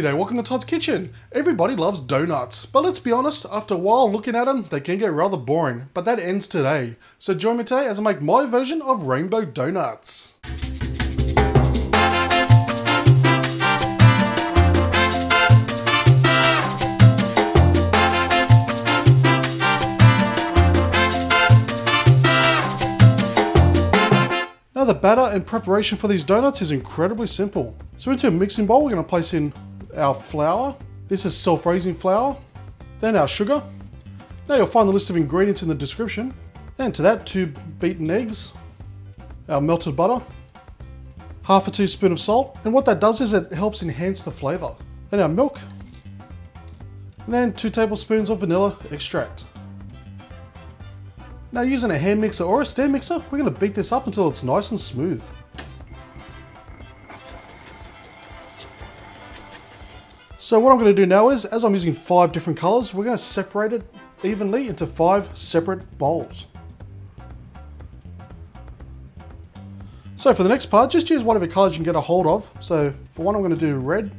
G'day, welcome to Todd's Kitchen. Everybody loves donuts, but let's be honest, after a while looking at them, they can get rather boring, but that ends today. So join me today as I make my version of rainbow donuts. Now the batter and preparation for these donuts is incredibly simple. So into a mixing bowl, we're going to place in our flour. This is self-raising flour. Then our sugar. Now you'll find the list of ingredients in the description. Then to that, 2 beaten eggs, our melted butter, half a teaspoon of salt. And what that does is it helps enhance the flavor. Then our milk. And then 2 tablespoons of vanilla extract. Now using a hand mixer or a stand mixer, we're going to beat this up until it's nice and smooth. So what I'm going to do now is, as I'm using 5 different colors, we're going to separate it evenly into 5 separate bowls. So for the next part, just use whatever colors you can get a hold of. So for one, I'm going to do red,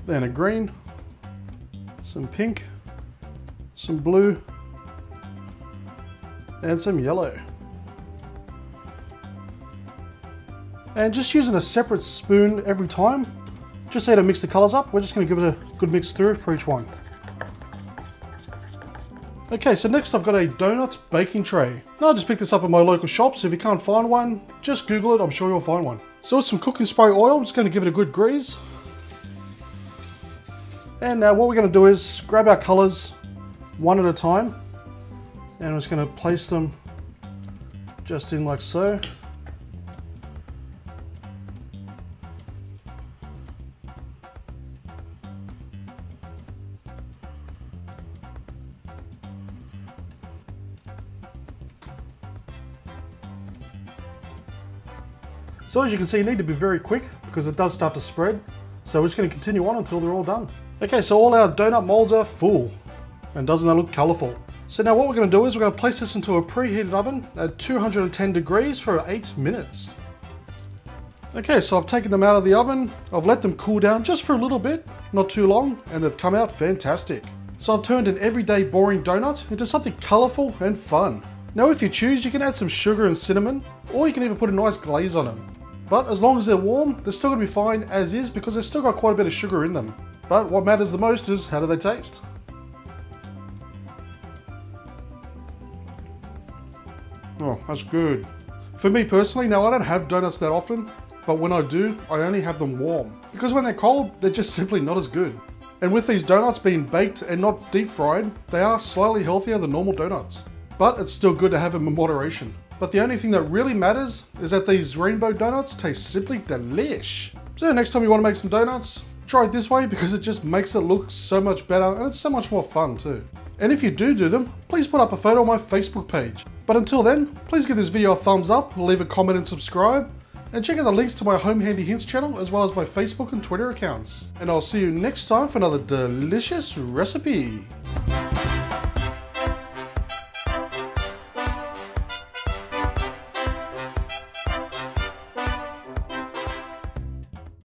then a green, some pink, some blue, and some yellow. And just using a separate spoon every time, just so to mix the colors up, we're just going to give it a good mix through for each one. Okay, so next I've got a donut baking tray. Now I just picked this up at my local shop, so if you can't find one, just Google it, I'm sure you'll find one. So with some cooking spray oil, I'm just going to give it a good grease. And now what we're going to do is grab our colors one at a time. And I'm just going to place them just in like so. So as you can see, you need to be very quick because it does start to spread. So we're just going to continue on until they're all done. Okay, so all our donut molds are full. And doesn't that look colourful? So now what we're going to do is we're going to place this into a preheated oven at 210 degrees for 8 minutes. Okay, so I've taken them out of the oven. I've let them cool down just for a little bit, not too long, and they've come out fantastic. So I've turned an everyday boring donut into something colourful and fun. Now if you choose, you can add some sugar and cinnamon, or you can even put a nice glaze on them. But as long as they're warm, they're still going to be fine as is because they've still got quite a bit of sugar in them. But what matters the most is how do they taste? Oh, that's good. For me personally, now I don't have donuts that often, but when I do, I only have them warm. Because when they're cold, they're just simply not as good. And with these donuts being baked and not deep fried, they are slightly healthier than normal donuts. But it's still good to have them in moderation. But the only thing that really matters is that these rainbow donuts taste simply delish. So next time you want to make some donuts, try it this way because it just makes it look so much better and it's so much more fun too. And if you do them, please put up a photo on my Facebook page. But until then, please give this video a thumbs up, leave a comment and subscribe, and check out the links to my Home Handy Hints channel as well as my Facebook and Twitter accounts. And I'll see you next time for another delicious recipe.